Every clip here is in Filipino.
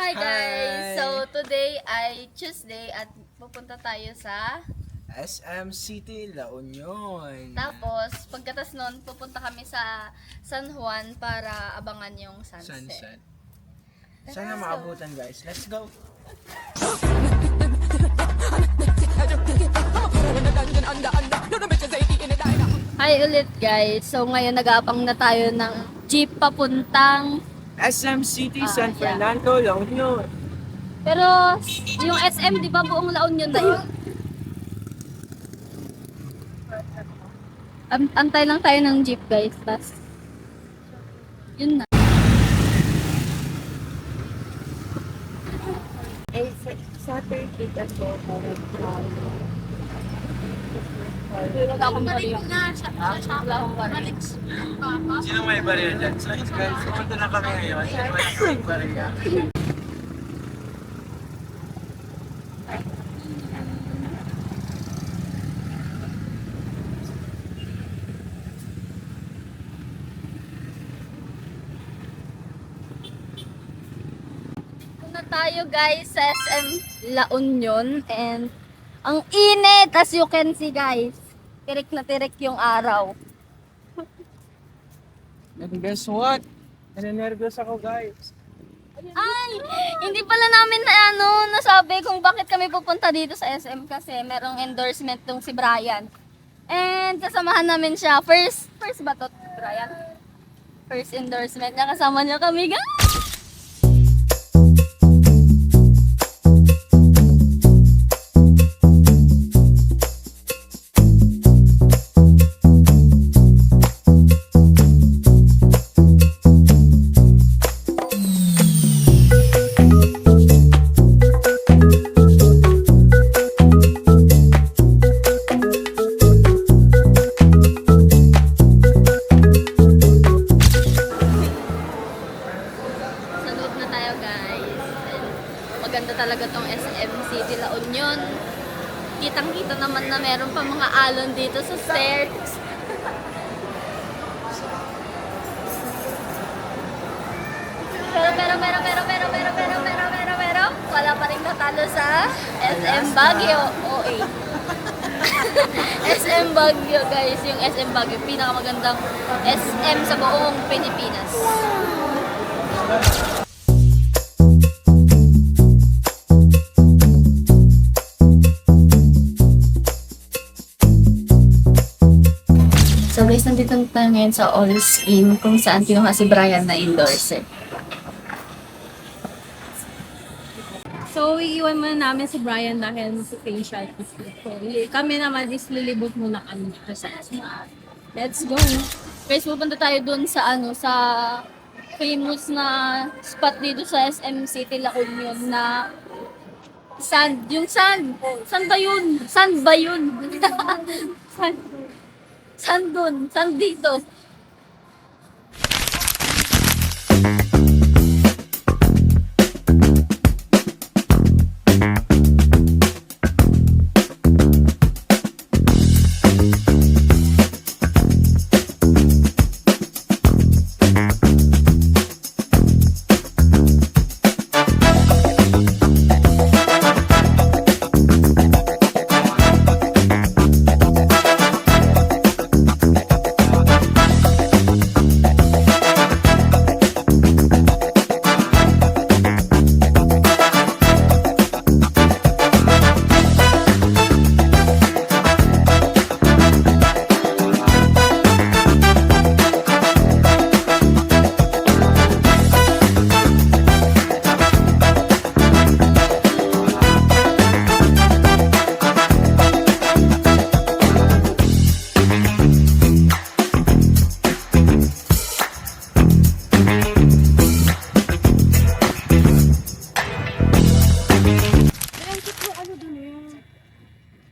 Hi guys! Hi! So today ay Tuesday at pupunta tayo sa SM City, La Union. tapos pagkatas nun pupunta kami sa San Juan para abangan yung sunset. Sunset. Sana maabutan guys. Let's go! Hi ulit guys! So ngayon nag-aabang na tayo ng jeep papuntang SM City, yeah. San Fernando, La Union. pero yung SM di ba buong La Union na yun? Antay lang tayo ng jeep guys. Tas yun na. Saturday kasi Wala akong baril. Wala akong baril. Sino may baril dyan? So guys, pupunta na kami ngayon. Wala kaming baril. Na tayo guys sa SM La Union and ang init as you can see guys. Tirik na tirik yung araw. And guess what? Nanervyos ako guys. Ay! Hindi pala namin na nasabi kung bakit kami pupunta dito sa SM kasi merong endorsement tong si Brian. And kasamahan namin siya. First ba to, Brian? First endorsement niya. Kasama niya kami guys. Sa loob na tayo guys. And maganda talaga tong SM City La Union. Kitang-kita naman na meron pa mga alon dito sa stairs. Pero wala pa rin natalo sa SM Baguio. OA. SM Baguio guys, yung SM Baguio pinakamagandang SM sa buong Pilipinas. So guys, nandito tayo ngayon sa All Skin kung saan kinuha si Brian na endorser. So, iiwan muna namin si Brian dahil mag-facial. So, kami naman is lilibot muna kami dito sa Let's go! Guys, pupunta tayo dun sa sa famous na spot dito sa SM City La Union na sand. Yung sand. Sand ba yun? Sand ba yun? Sand. Sand dun. Sand dito.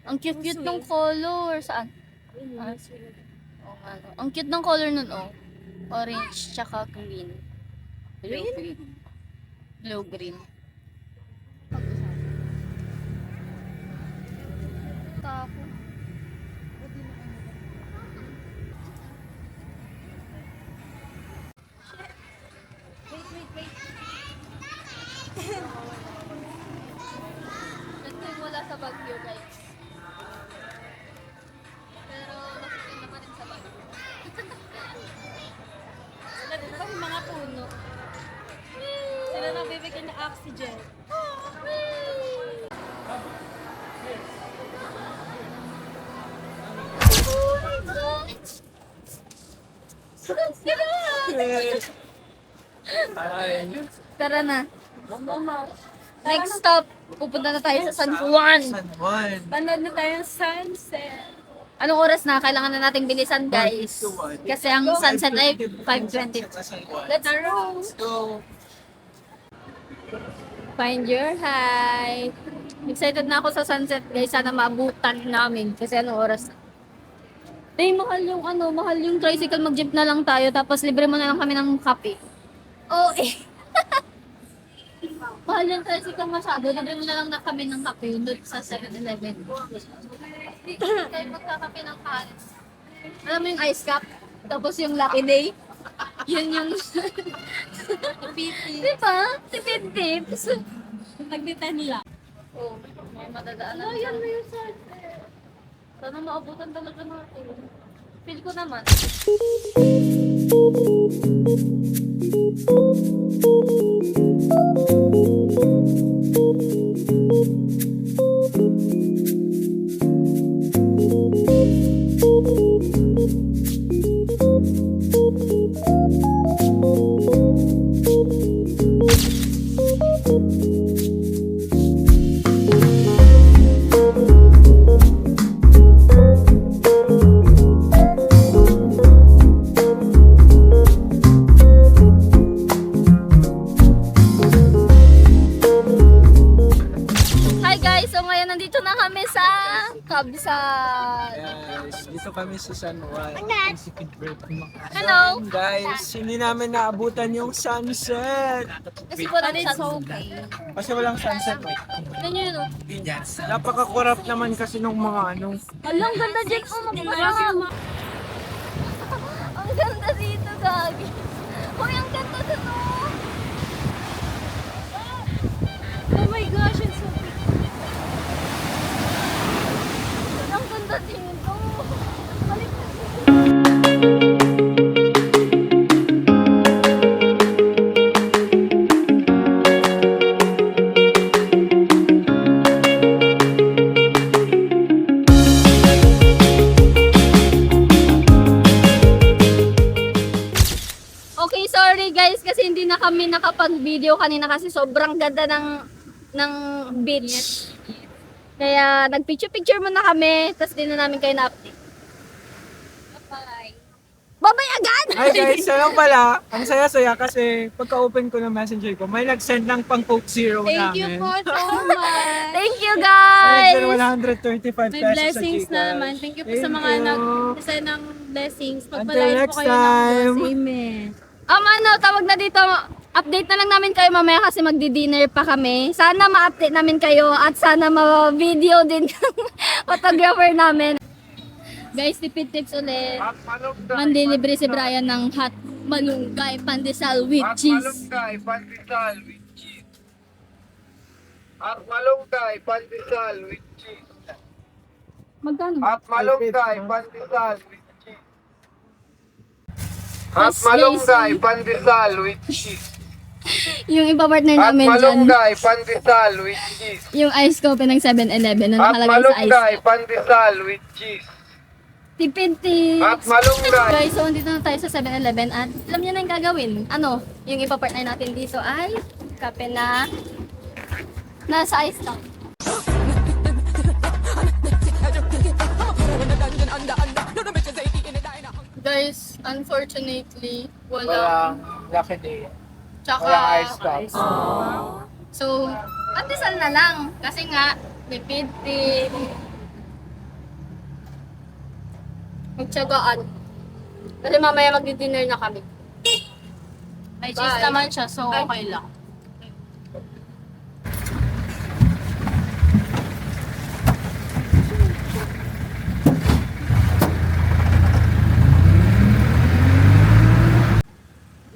Ang cute-cute ng color. Saan? Ang cute ng color nun, oh. Orange tsaka green. Blue green. Blue green. Tako. Kasi wala sa Baguio, guys. Pero nakikita naman rin sa Baguio. Sila din pa yung mga puno. Sila na bibigyan ng oxygen. Oh my God! Tara na. Next stop, pupunta na tayo sa San Juan. San Juan. Panood na tayo ng sunset. Anong oras na? Kailangan na nating bilisan, guys. Kasi ang sunset ay 5:20. San Juan. Let's go! Let's go. Find your high. Excited na ako sa sunset, guys. Sana maabutan namin. Kasi anong oras na? Mahal yung tricycle. Mag-jeep na lang tayo. Tapos libre mo na lang kami ng kape. Oh, eh. Mahal yung tricycle masyado. Libre mo na lang na kami ng kape doon sa 7-Eleven. Tayo magkakape ng kanin. Alam mo yung ice cup? Tapos yung Lucky Day? Yun yung... Diba? Tipid tips. Nagbitan nila. Oh, may madadaanan. Oh, yan na yung sunset. Sana maabutan talaga natin. Feel ko naman. Hi guys! So ngayon nandito na kami sa Kabsat. Yes, dito kami sa San Juan. Hello! Guys, hindi namin naabutan yung sunset. Kasi walang sunset. Kasi walang sunset. Tignan nyo yun oh. Napaka-corrupt naman kasi nung mga ano. Alang ganda dyan oh, magpapasama. Ang ganda dito, Gagi. Hoy, ang ganda dun oh. Oh my gosh, it's so big. Ang ganda dito. Balik na. Okay, sorry guys kasi hindi na kami nakapag-video kanina kasi sobrang ganda ng beach. Kaya nag-picture-picture muna kami, tapos din na namin kayo na-update. Bye-bye. Bye-bye agad! Hi guys, ano pala, ang saya-saya kasi pagka-open ko ng messenger ko, may nag-send ng pang Coke Zero Thank you namin. po so much. Thank you Nag-send guys! 135 May pesos blessings sa na Gcash. naman. Thank you po sa Thank mga you. nag-send ng blessings. Until Pagpalain po next kayo ng time. Diyos. Amen. Ano, tawag na dito. Update na lang namin kayo mamaya kasi magdi-dinner pa kami. Sana ma-update namin kayo at sana ma-video din yung photographer namin. Guys, tipid tips ulit. Mandilibre si Brian ng hot malunggay pandesal with cheese. Malunggay, pandesal with cheese. At malunggay, pandesal with cheese. Magkano? At malunggay, pandesal with cheese. Yes, At guys. malunggay, pandesal with cheese. Yung iba partner At namin dyan. malunggay, pandesal with cheese. Yung ice coffee ng 7-Eleven na At nakalagay sa ice. malunggay, pandesal with cheese. Tipid tips. At malunggay. Guys, so dito na tayo sa 7-Eleven at alam niyo na yung gagawin. Ano? Yung iba partner natin dito ay kape na nasa ice lang. Guys, unfortunately, Walang lucky day. Tsaka, Walang ice cup. So, pandesal na lang. Kasi nga, tipid tip. Magtsagaan. Kasi mamaya magdi-dinner na kami. May cheese Bye. naman siya, so okay lang.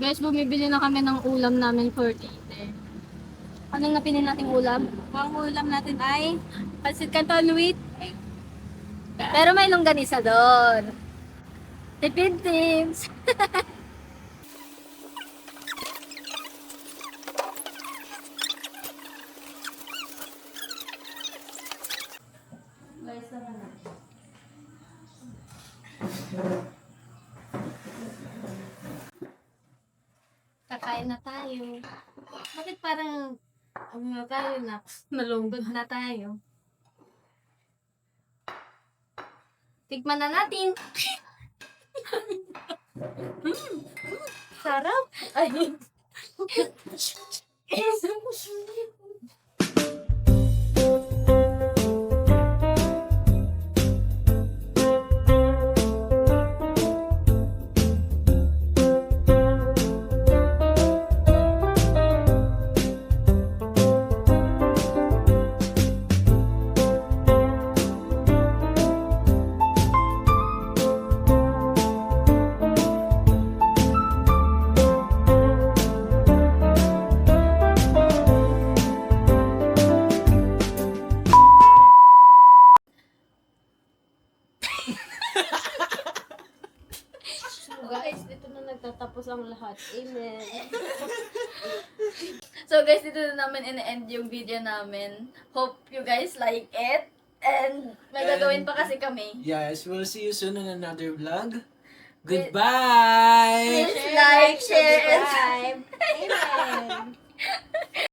Guys, bumibili na kami ng ulam namin for dinner. Anong napinin nating ulam? Ang ulam natin ay pancit canton with Pero may longganisa doon. Tipid tips. kakain na tayo. Bakit parang ano na tayo na? Nalunggod na tayo. Tikman na natin. Sarap! Ay! Guys, dito na nagtatapos ang lahat. Amen. So guys, dito na namin in-end yung video namin. Hope you guys like it. And may gagawin pa kasi kami. Yes, we'll see you soon in another vlog. Goodbye! Please like, share, and Subscribe. Amen.